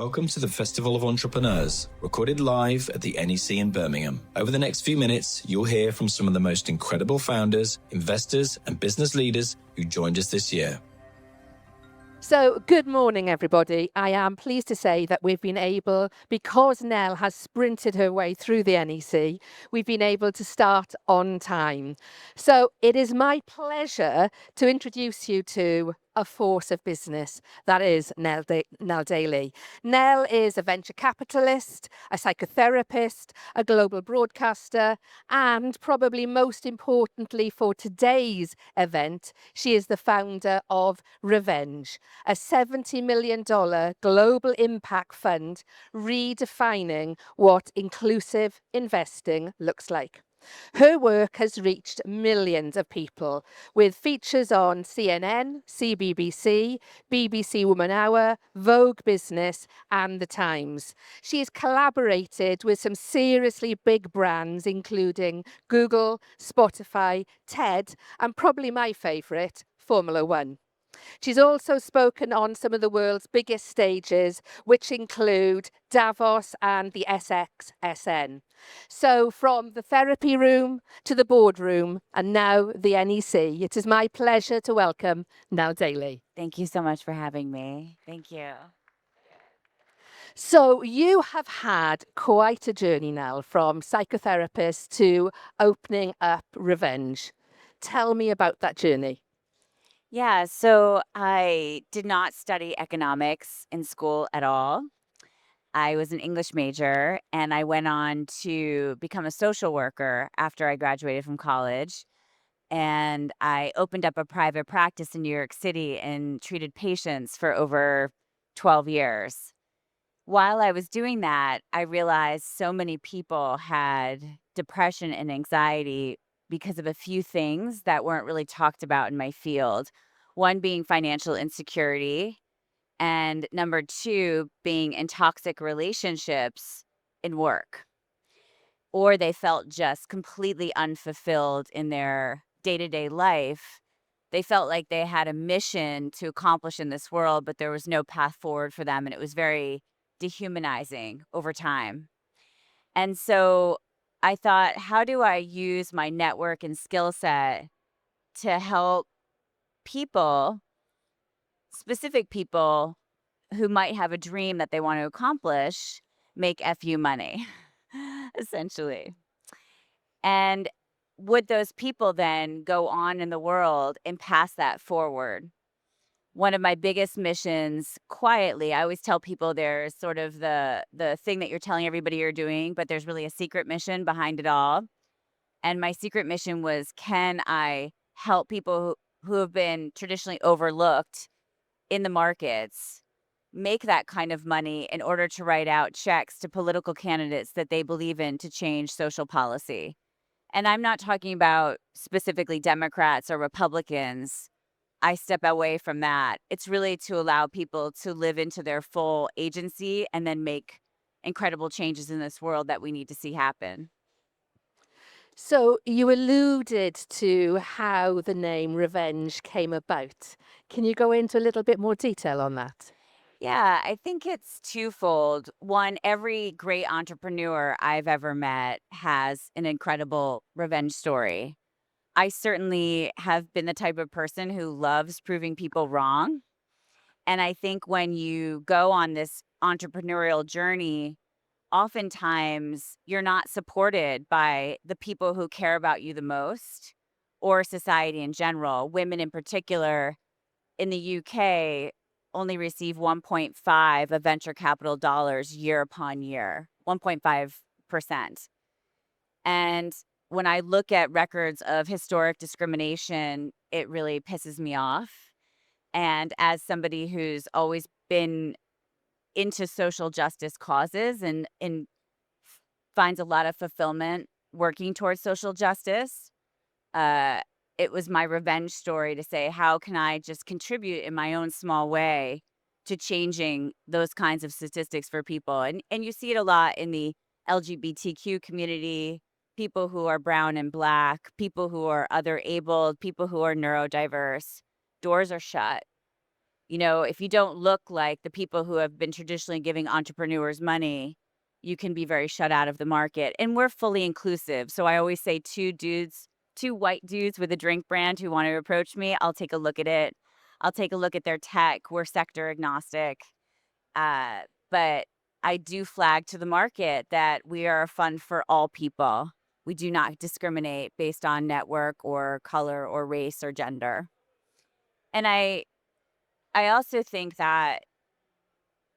Welcome to the Festival of Entrepreneurs, recorded live at the NEC in Birmingham. Over the next few minutes, you'll hear from some of the most incredible founders, investors, and business leaders who joined us this year. So, good morning, everybody. I am pleased to say that we've been able, because Nell has sprinted her way through the NEC, we've been able to start on time. So, it is my pleasure to introduce you to a force of business, that is Nell Daly. Nell is a venture capitalist, a psychotherapist, a global broadcaster, and probably most importantly for today's event, she is the founder of Revenge, a $70 million global impact fund redefining what inclusive investing looks like. Her work has reached millions of people with features on CNN, CBBC, BBC Woman Hour, Vogue Business and The Times. She has collaborated with some seriously big brands including Google, Spotify, TED and probably my favourite, Formula One. She's also spoken on some of the world's biggest stages, which include Davos and the SXSN. So from the therapy room to the boardroom and now the NEC, it is my pleasure to welcome Nell Daly. Thank you so much for having me. Thank you. So you have had quite a journey, Nell, from psychotherapist to opening up Revenge. Tell me about that journey. Yeah, so I did not study economics in school at all. I was an English major and I went on to become a social worker after I graduated from college. And I opened up a private practice in New York City and treated patients for over 12 years. While I was doing that, I realized so many people had depression and anxiety because of a few things that weren't really talked about in my field. One being financial insecurity, and number two being in toxic relationships in work, or they felt just completely unfulfilled in their day to day life. They felt like they had a mission to accomplish in this world, but there was no path forward for them. And it was very dehumanizing over time. And so I thought, how do I use my network and skill set to help people, specific people who might have a dream that they want to accomplish, make FU money, essentially. And would those people then go on in the world and pass that forward? One of my biggest missions quietly, I always tell people there's sort of the thing that you're telling everybody you're doing, but there's really a secret mission behind it all. And my secret mission was, can I help people who have been traditionally overlooked in the markets make that kind of money in order to write out checks to political candidates that they believe in to change social policy? And I'm not talking about specifically Democrats or Republicans. I step away from that. It's really to allow people to live into their full agency and then make incredible changes in this world that we need to see happen. So you alluded to how the name Revenge came about. Can you go into a little bit more detail on that? Yeah, I think it's twofold. One, every great entrepreneur I've ever met has an incredible revenge story. I certainly have been the type of person who loves proving people wrong. And I think when you go on this entrepreneurial journey, oftentimes you're not supported by the people who care about you the most or society in general. Women in particular in the UK only receive 1.5 of venture capital dollars year upon year, 1.5%. And when I look at records of historic discrimination, it really pisses me off. And as somebody who's always been into social justice causes and finds a lot of fulfillment working towards social justice, uh, it was my revenge story to say, how can I just contribute in my own small way to changing those kinds of statistics for people? And you see it a lot in the LGBTQ community, people who are brown and black, people who are other abled, people who are neurodiverse. Doors are shut. If you don't look like the people who have been traditionally giving entrepreneurs money, you can be very shut out of the market. And we're fully inclusive. So I always say two white dudes with a drink brand who want to approach me, I'll take a look at it. I'll take a look at their tech. We're sector agnostic. But I do flag to the market that we are a fund for all people. We do not discriminate based on network or color or race or gender. And I also think that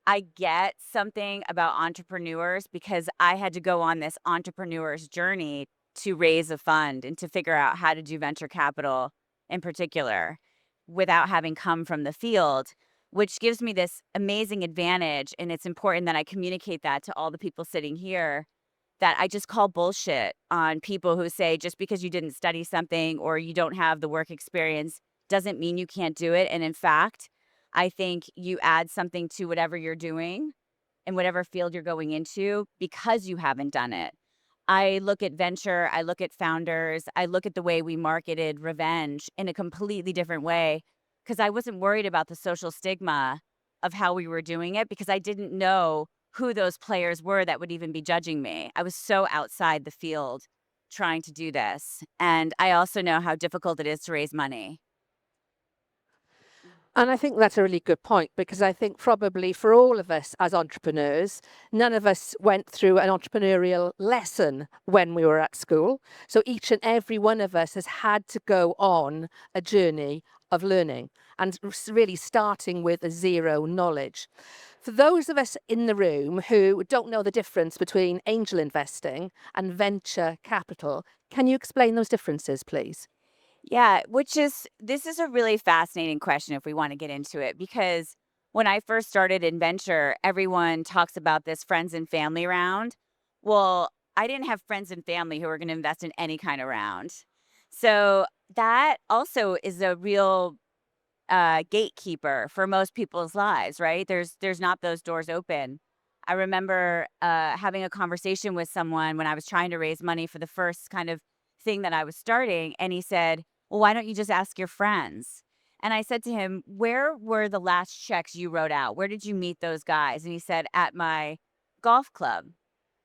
I get something about entrepreneurs because I had to go on this entrepreneur's journey to raise a fund and to figure out how to do venture capital in particular without having come from the field, which gives me this amazing advantage. And it's important that I communicate that to all the people sitting here, that I just call bullshit on people who say just because you didn't study something or you don't have the work experience doesn't mean you can't do it. And in fact, I think you add something to whatever you're doing in whatever field you're going into because you haven't done it. I look at venture, I look at founders, I look at the way we marketed revenge in a completely different way because I wasn't worried about the social stigma of how we were doing it because I didn't know who those players were that would even be judging me. I was so outside the field trying to do this. And I also know how difficult it is to raise money. And I think that's a really good point, because I think probably for all of us as entrepreneurs, none of us went through an entrepreneurial lesson when we were at school. So each and every one of us has had to go on a journey of learning and really starting with a zero knowledge. For those of us in the room who don't know the difference between angel investing and venture capital, can you explain those differences, please? Yeah, this is a really fascinating question if we want to get into it, because when I first started in venture, everyone talks about this friends and family round. Well, I didn't have friends and family who were going to invest in any kind of round. So that also is a real gatekeeper for most people's lives, right? There's not those doors open. I remember having a conversation with someone when I was trying to raise money for the first kind of thing that I was starting, and he said, "Well, why don't you just ask your friends?" And I said to him, "Where were the last checks you wrote out? Where did you meet those guys?" And he said, "At my golf club.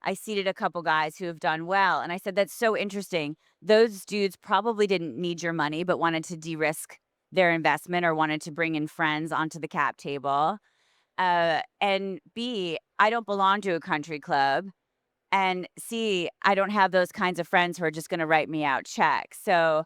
I seated a couple guys who have done well." And I said, "That's so interesting. Those dudes probably didn't need your money, but wanted to de-risk their investment or wanted to bring in friends onto the cap table. And B, I don't belong to a country club. And C, I don't have those kinds of friends who are just going to write me out checks." So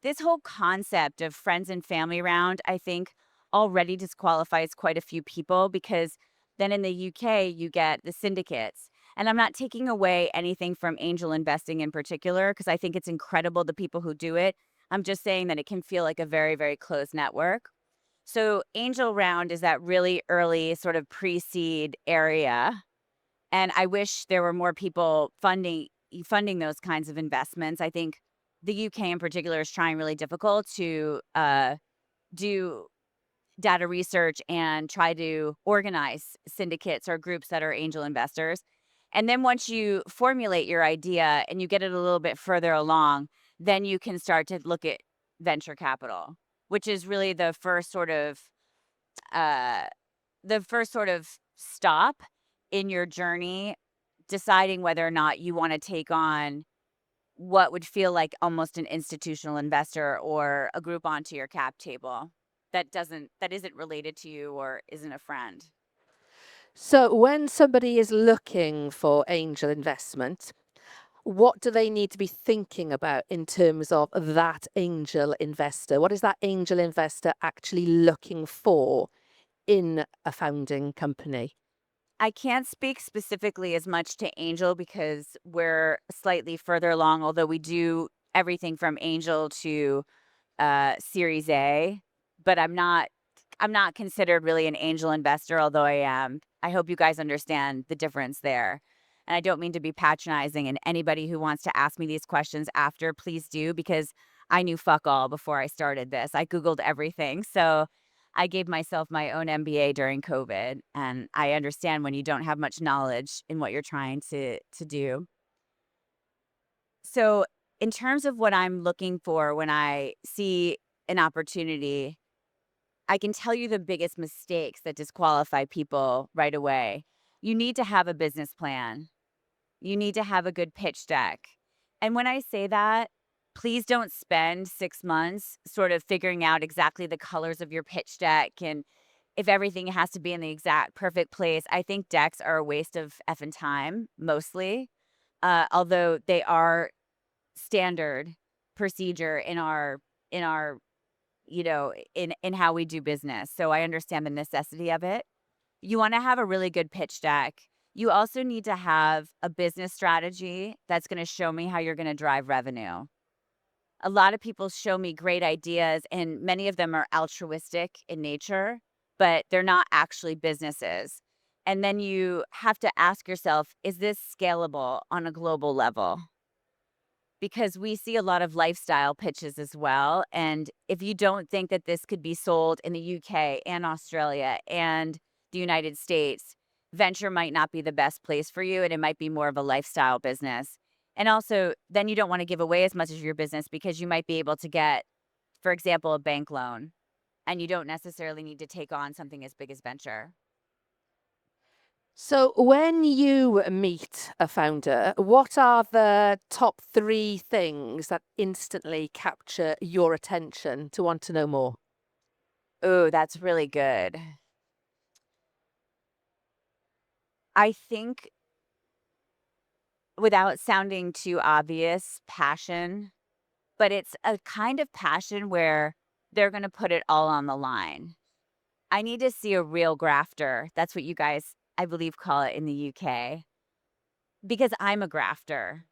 this whole concept of friends and family round, I think, already disqualifies quite a few people, because then in the UK, you get the syndicates. And I'm not taking away anything from angel investing in particular, because I think it's incredible, the people who do it. I'm just saying that it can feel like a very, very closed network. So angel round is that really early sort of pre-seed area, and I wish there were more people funding those kinds of investments. I think the UK in particular is trying really difficult to do data research and try to organize syndicates or groups that are angel investors. And then once you formulate your idea and you get it a little bit further along, then you can start to look at venture capital, which is really uh, the first sort of stop in your journey, deciding whether or not you want to take on what would feel like almost an institutional investor or a group onto your cap table that isn't related to you or isn't a friend. So when somebody is looking for angel investment, what do they need to be thinking about in terms of that angel investor? What is that angel investor actually looking for in a founding company? I can't speak specifically as much to angel because we're slightly further along, although we do everything from angel to Series A, but I'm not considered really an angel investor, although I am. I hope you guys understand the difference there. And I don't mean to be patronizing, and anybody who wants to ask me these questions after, please do, because I knew fuck all before I started this. I Googled everything. So I gave myself my own MBA during COVID, and I understand when you don't have much knowledge in what you're trying to do. So, in terms of what I'm looking for when I see an opportunity, I can tell you the biggest mistakes that disqualify people right away. You need to have a business plan. You need to have a good pitch deck. And when I say that, please don't spend 6 months sort of figuring out exactly the colors of your pitch deck and if everything has to be in the exact perfect place. I think decks are a waste of effing time, mostly, although they are standard procedure in our in how we do business. So I understand the necessity of it. You want to have a really good pitch deck. You also need to have a business strategy that's going to show me how you're going to drive revenue. A lot of people show me great ideas, and many of them are altruistic in nature, but they're not actually businesses. And then you have to ask yourself, is this scalable on a global level? Because we see a lot of lifestyle pitches as well. And if you don't think that this could be sold in the UK and Australia and the United States, venture might not be the best place for you. And it might be more of a lifestyle business. And also, then you don't want to give away as much of your business because you might be able to get, for example, a bank loan. And you don't necessarily need to take on something as big as venture. So, when you meet a founder, what are the top 3 things that instantly capture your attention to want to know more? Oh, that's really good. I think, without sounding too obvious, passion, but it's a kind of passion where they're going to put it all on the line. I need to see a real grafter. That's what you guys, I believe, call it in the UK, because I'm a grafter.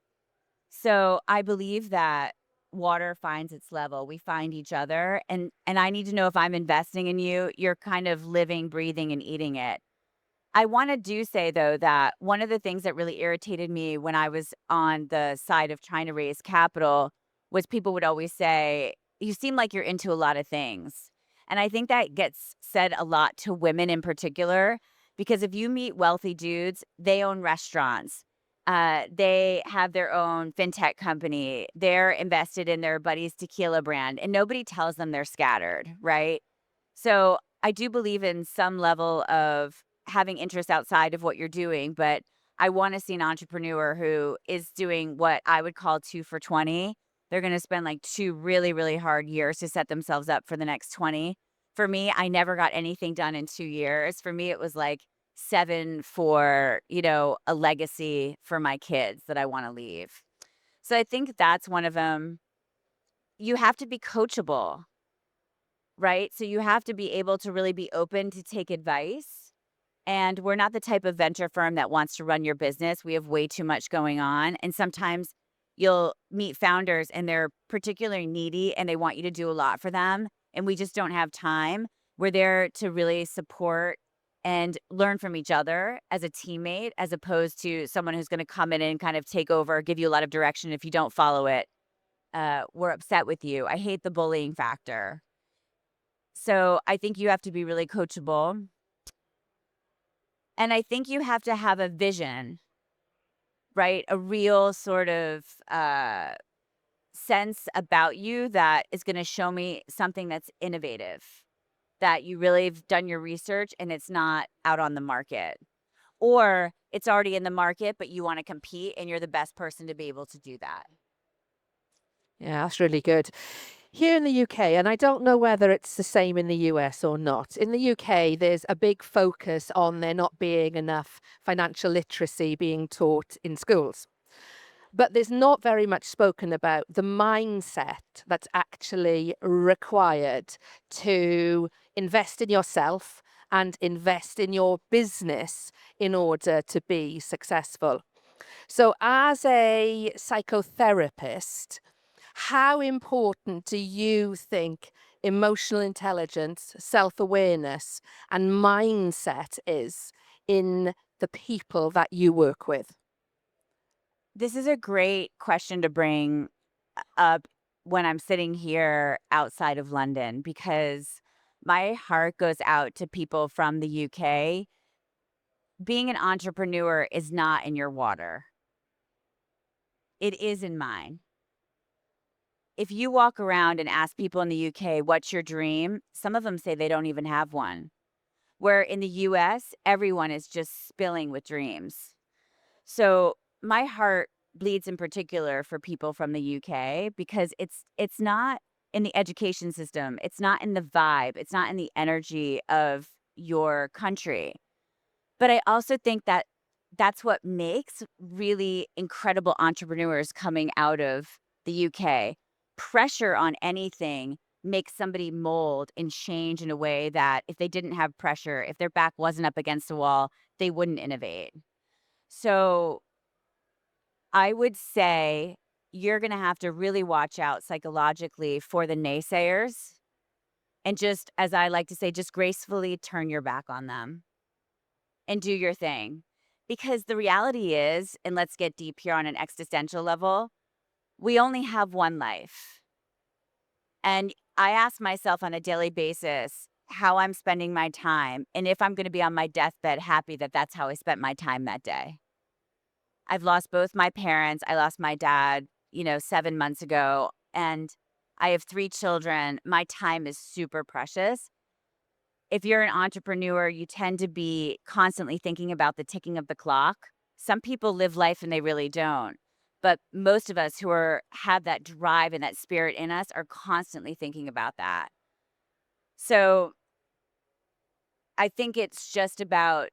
So I believe that water finds its level. We find each other, and I need to know if I'm investing in you, you're kind of living, breathing, and eating it. I wanna do say, though, that one of the things that really irritated me when I was on the side of trying to raise capital was people would always say, "You seem like you're into a lot of things." And I think that gets said a lot to women in particular, because if you meet wealthy dudes, they own restaurants. They have their own fintech company. They're invested in their buddy's tequila brand, and nobody tells them they're scattered, right? So I do believe in some level of having interest outside of what you're doing, but I want to see an entrepreneur who is doing what I would call 2 for 20. They're going to spend like 2 really, really hard years to set themselves up for the next 20. For me, I never got anything done in 2 years. For me, it was like 7 for, a legacy for my kids that I want to leave. So I think that's one of them. You have to be coachable, right? So you have to be able to really be open to take advice. And we're not the type of venture firm that wants to run your business. We have way too much going on. And sometimes you'll meet founders and they're particularly needy and they want you to do a lot for them. And we just don't have time. We're there to really support and learn from each other as a teammate, as opposed to someone who's going to come in and kind of take over, give you a lot of direction. If you don't follow it, we're upset with you. I hate the bullying factor. So I think you have to be really coachable. And I think you have to have a vision, right? A real sort of sense about you that is going to show me something that's innovative, that you really have done your research and it's not out on the market. Or it's already in the market, but you want to compete and you're the best person to be able to do that. Yeah, that's really good. Here in the UK, and I don't know whether it's the same in the US or not, in the UK, there's a big focus on there not being enough financial literacy being taught in schools. But there's not very much spoken about the mindset that's actually required to invest in yourself and invest in your business in order to be successful. So, as a psychotherapist, how important do you think emotional intelligence, self awareness, and mindset is in the people that you work with? This is a great question to bring up when I'm sitting here outside of London, because my heart goes out to people from the UK. Being an entrepreneur is not in your water. It is in mine. if you walk around and ask people in the UK, what's your dream? Some of them say they don't even have one. Where in the US, everyone is just spilling with dreams. So my heart bleeds in particular for people from the UK because it's not in the education system, it's not in the vibe, it's not in the energy of your country. But I also think that that's what makes really incredible entrepreneurs coming out of the UK. Pressure on anything makes somebody mold and change in a way that if they didn't have pressure, if their back wasn't up against the wall, they wouldn't innovate. So I would say you're going to have to really watch out psychologically for the naysayers and just, as I like to say, just gracefully turn your back on them and do your thing. Because the reality is, and let's get deep here on an existential level, we only have one life. And I ask myself on a daily basis how I'm spending my time and if I'm going to be on my deathbed happy that that's how I spent my time that day. I've lost both my parents. I lost my dad, 7 months ago, and I have 3 children. My time is super precious. If you're an entrepreneur, you tend to be constantly thinking about the ticking of the clock. Some people live life and they really don't. But most of us who have that drive and that spirit in us are constantly thinking about that. So I think it's just about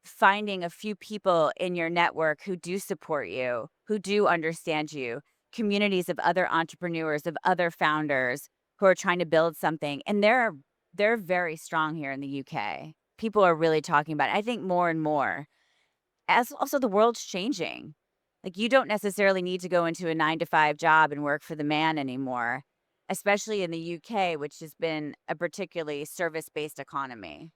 finding a few people in your network who do support you, who do understand you, communities of other entrepreneurs, of other founders who are trying to build something. And they're very strong here in the UK. People are really talking about it. I think more and more. As also the world's changing. Like you don't necessarily need to go into a 9 to 5 job and work for the man anymore, especially in the UK, which has been a particularly service-based economy.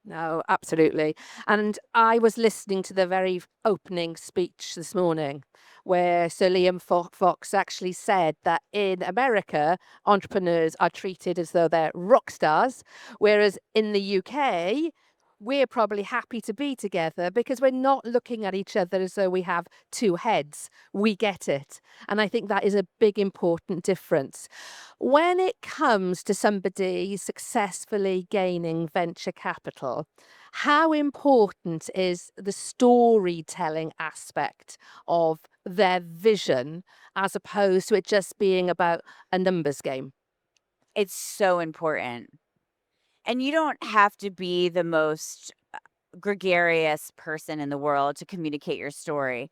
No, absolutely. And I was listening to the very opening speech this morning where Sir Liam Fox actually said that in America, entrepreneurs are treated as though they're rock stars, whereas in the UK, we're probably happy to be together because we're not looking at each other as though we have two heads. We get it. And I think that is a big, important difference. When it comes to somebody successfully gaining venture capital, how important is the storytelling aspect of their vision as opposed to it just being about a numbers game? It's so important. And you don't have to be the most gregarious person in the world to communicate your story.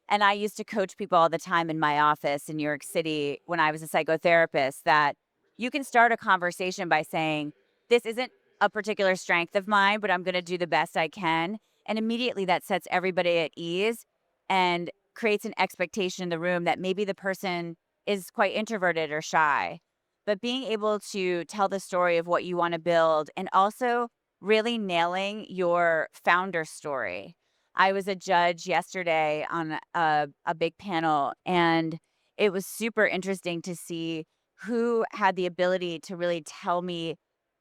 And I used to coach people all the time in my office in New York City when I was a psychotherapist that you can start a conversation by saying, this isn't a particular strength of mine, but I'm going to do the best I can. And immediately that sets everybody at ease and creates an expectation in the room that maybe the person is quite introverted or shy. But being able to tell the story of what you want to build and also really nailing your founder story. I was a judge yesterday on a big panel, and it was super interesting to see who had the ability to really tell me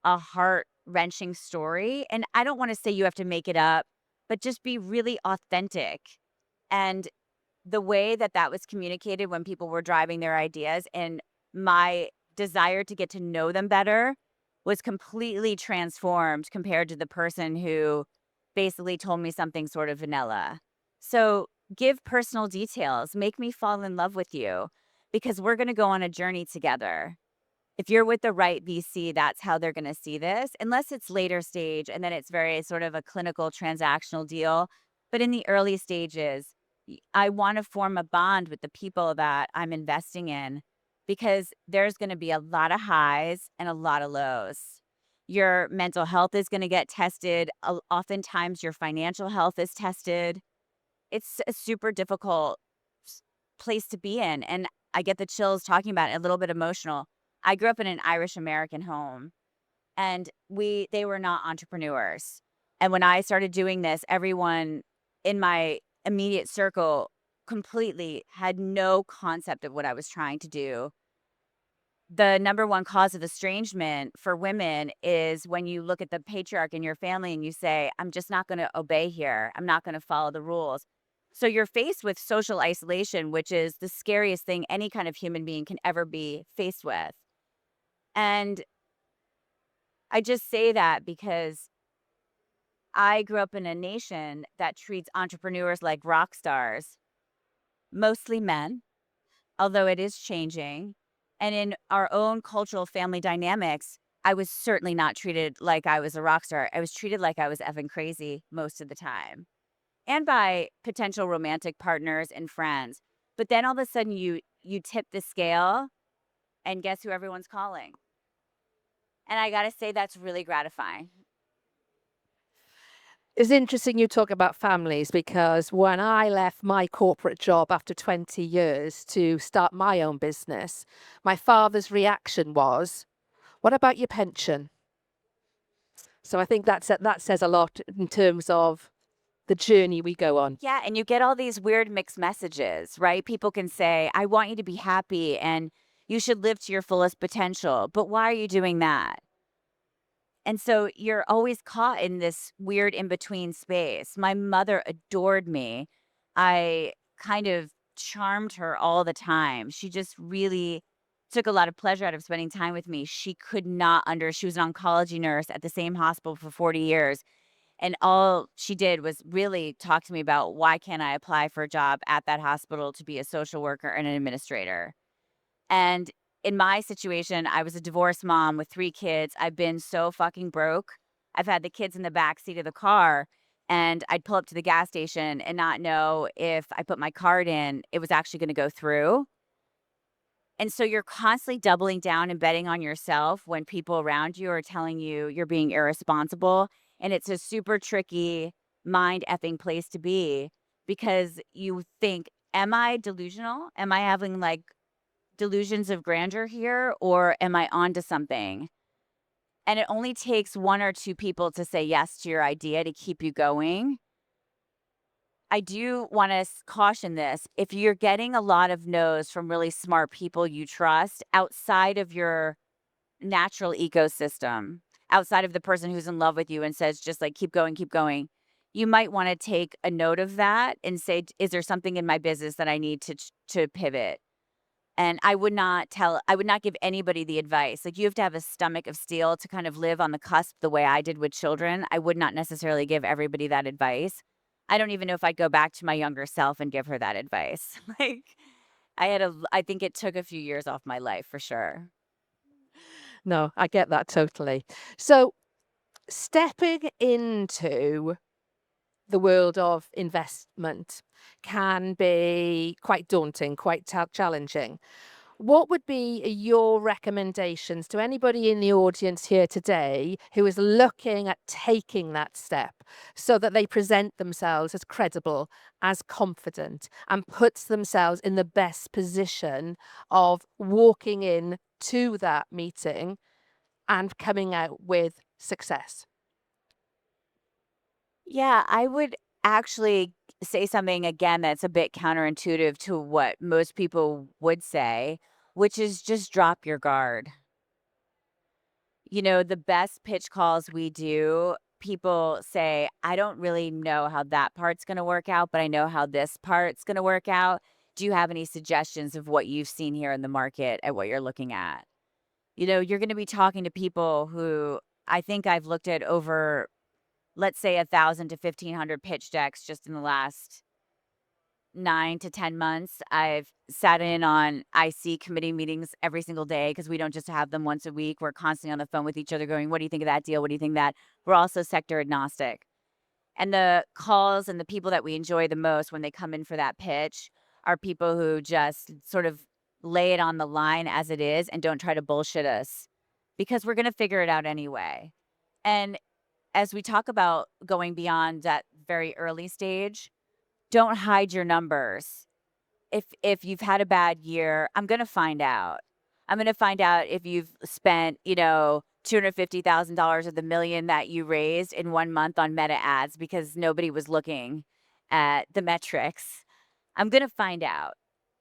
a heart wrenching story. And I don't want to say you have to make it up, but just be really authentic. And the way that that was communicated when people were driving their ideas and my desire to get to know them better was completely transformed compared to the person who basically told me something sort of vanilla. So give personal details, make me fall in love with you because we're going to go on a journey together. If you're with the right VC, that's how they're going to see this, unless it's later stage and then it's very sort of a clinical transactional deal. But in the early stages, I want to form a bond with the people that I'm investing in because there's going to be a lot of highs and a lot of lows. Your mental health is going to get tested. Oftentimes, your financial health is tested. It's a super difficult s- place to be in. And I get the chills talking about it, a little bit emotional. I grew up in an Irish American home and they were not entrepreneurs. And when I started doing this, everyone in my immediate circle completely had no concept of what I was trying to do. The number one cause of estrangement for women is when you look at the patriarch in your family and you say, I'm just not going to obey here. I'm not going to follow the rules. So you're faced with social isolation, which is the scariest thing any kind of human being can ever be faced with. And I just say that because I grew up in a nation that treats entrepreneurs like rock stars, mostly men, although it is changing. And in our own cultural family dynamics, I was certainly not treated like I was a rock star. I was treated like I was effing crazy most of the time, and by potential romantic partners and friends. But then all of a sudden you tip the scale and guess who everyone's calling? And I got to say that's really gratifying. It's interesting you talk about families because when I left my corporate job after 20 years to start my own business, my father's reaction was, "What about your pension?" So I think that says a lot in terms of the journey we go on. Yeah, and you get all these weird mixed messages, right? People can say, "I want you to be happy and you should live to your fullest potential." But why are you doing that? And so you're always caught in this weird in between space. My mother adored me. I kind of charmed her all the time. She just really took a lot of pleasure out of spending time with me. She could not she was an oncology nurse at the same hospital for 40 years. And all she did was really talk to me about why can't I apply for a job at that hospital to be a social worker and an administrator. And in my situation, I was a divorced mom with 3 kids. I've been so fucking broke. I've had the kids in the back seat of the car, and I'd pull up to the gas station and not know if I put my card in, it was actually gonna go through. And so you're constantly doubling down and betting on yourself when people around you are telling you you're being irresponsible, and it's a super tricky mind effing place to be because you think, "Am I delusional? Am I having, like, delusions of grandeur here, or am I onto something?" And it only takes 1 or 2 people to say yes to your idea to keep you going. I do want to caution this. If you're getting a lot of no's from really smart people you trust outside of your natural ecosystem, outside of the person who's in love with you and says, just like, keep going, you might want to take a note of that and say, is there something in my business that I need to pivot? And I would not give anybody the advice. Like, you have to have a stomach of steel to kind of live on the cusp the way I did with children. I would not necessarily give everybody that advice. I don't even know if I'd go back to my younger self and give her that advice. Like, I think it took a few years off my life for sure. No, I get that totally. So stepping into the world of investment can be quite daunting, quite challenging. What would be your recommendations to anybody in the audience here today who is looking at taking that step so that they present themselves as credible, as confident, and puts themselves in the best position of walking in to that meeting and coming out with success? Yeah, I would actually say something again that's a bit counterintuitive to what most people would say, which is just drop your guard. You know, the best pitch calls we do, people say, "I don't really know how that part's gonna work out, but I know how this part's gonna work out. Do you have any suggestions of what you've seen here in the market at what you're looking at?" You know, you're gonna be talking to people who I think I've looked at over, let's say, 1,000 to 1,500 pitch decks just in the last 9 to 10 months. I've sat in on IC committee meetings every single day because we don't just have them once a week. We're constantly on the phone with each other going, "What do you think of that deal? What do you think of that?" We're also sector agnostic. And the calls and the people that we enjoy the most when they come in for that pitch are people who just sort of lay it on the line as it is and don't try to bullshit us because we're going to figure it out anyway. And as we talk about going beyond that very early stage, don't hide your numbers. If you've had a bad year, I'm gonna find out. I'm gonna find out if you've spent, $250,000 of the million that you raised in 1 month on Meta ads because nobody was looking at the metrics. I'm gonna find out.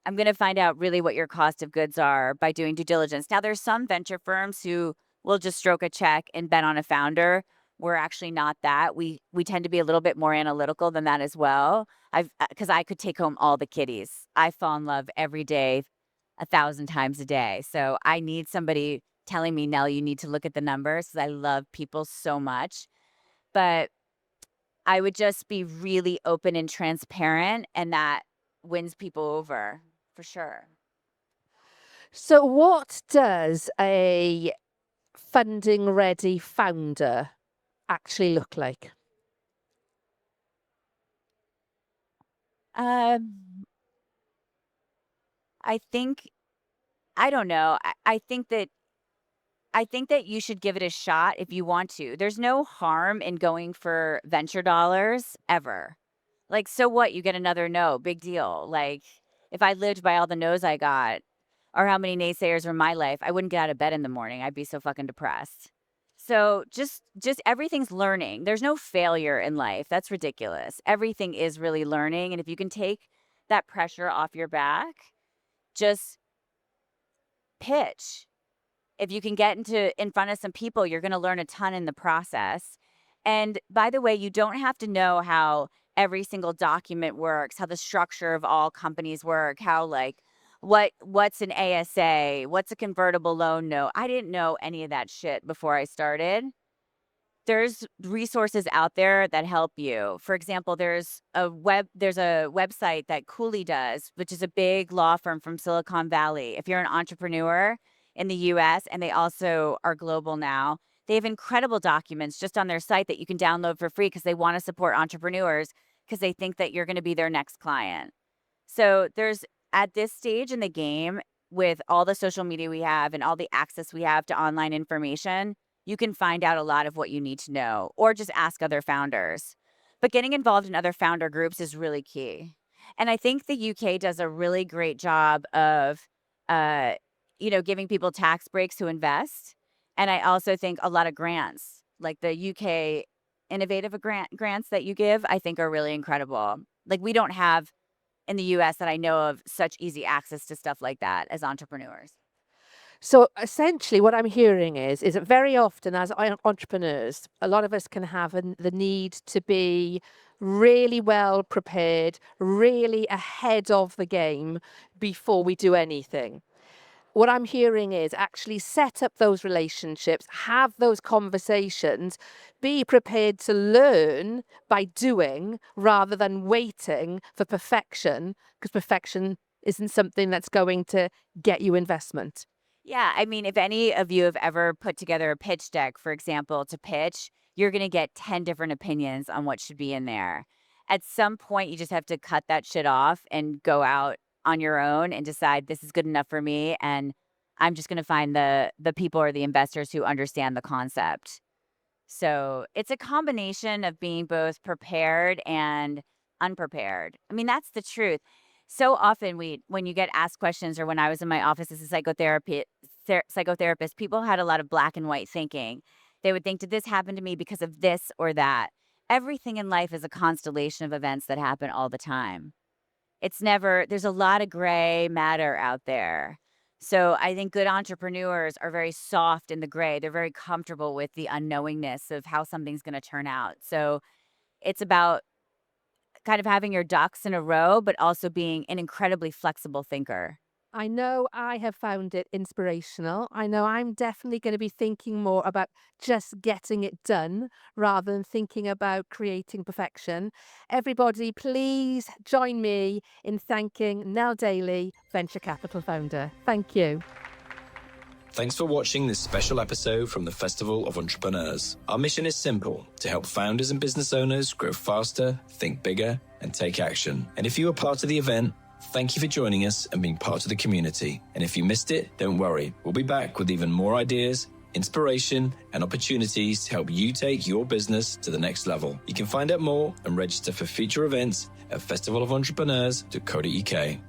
I'm gonna find out really what your cost of goods are by doing due diligence. Now, there's some venture firms who will just stroke a check and bet on a founder, We're actually not that. We tend to be a little bit more analytical than that as well. Because I could take home all the kitties. I fall in love every day, 1,000 times a day. So I need somebody telling me, Nell, you need to look at the numbers, because I love people so much. But I would just be really open and transparent, and that wins people over for sure. So, what does a funding ready founder actually look like? Um, I think I don't know. I think that you should give it a shot if you want to. There's no harm in going for venture dollars ever. Like, so what? You get another no, big deal. Like, if I lived by all the no's I got, or how many naysayers were in my life, I wouldn't get out of bed in the morning. I'd be so fucking depressed. So just everything's learning. There's no failure in life. That's ridiculous. Everything is really learning. And if you can take that pressure off your back, just pitch. If you can get in front of some people, you're going to learn a ton in the process. And by the way, you don't have to know how every single document works, how the structure of all companies work, how like what's an ASA, what's a convertible loan note. I didn't know any of that shit before I started. There's resources out there that help you. For example, there's a website that Cooley does, which is a big law firm from Silicon Valley. If you're an entrepreneur in the US, and they also are global now, they have incredible documents just on their site that you can download for free, because they want to support entrepreneurs, because they think that you're going to be their next client. So there's, at this stage in the game, with all the social media we have and all the access we have to online information, you can find out a lot of what you need to know, or just ask other founders. But getting involved in other founder groups is really key. And I think the UK does a really great job of, uh, giving people tax breaks to invest. And I also think a lot of grants, like the UK innovative grants that you give, I think are really incredible. Like, we don't have in the US that I know of such easy access to stuff like that as entrepreneurs. So essentially, what I'm hearing is that very often as entrepreneurs, a lot of us can have the need to be really well prepared, really ahead of the game before we do anything. What I'm hearing is actually set up those relationships, have those conversations, be prepared to learn by doing rather than waiting for perfection, because perfection isn't something that's going to get you investment. Yeah, I mean, if any of you have ever put together a pitch deck, for example, to pitch, you're going to get 10 different opinions on what should be in there. At some point, you just have to cut that shit off and go out on your own and decide, this is good enough for me, and I'm just going to find the people or the investors who understand the concept. So it's a combination of being both prepared and unprepared. I mean, that's the truth. So often when you get asked questions, or when I was in my office as a psychotherapist, people had a lot of black and white thinking. They would think, did this happen to me because of this or that? Everything in life is a constellation of events that happen all the time. There's a lot of gray matter out there. So I think good entrepreneurs are very soft in the gray. They're very comfortable with the unknowingness of how something's going to turn out. So it's about kind of having your ducks in a row, but also being an incredibly flexible thinker. I know I have found it inspirational. I know I'm definitely going to be thinking more about just getting it done rather than thinking about creating perfection. Everybody, please join me in thanking Nell Daly, Venture Capital founder. Thank you. Thanks for watching this special episode from the Festival of Entrepreneurs. Our mission is simple: to help founders and business owners grow faster, think bigger, and take action. And if you were part of the event, thank you for joining us and being part of the community. And if you missed it, don't worry. We'll be back with even more ideas, inspiration, and opportunities to help you take your business to the next level. You can find out more and register for future events at festivalentrepreneurs.co.uk.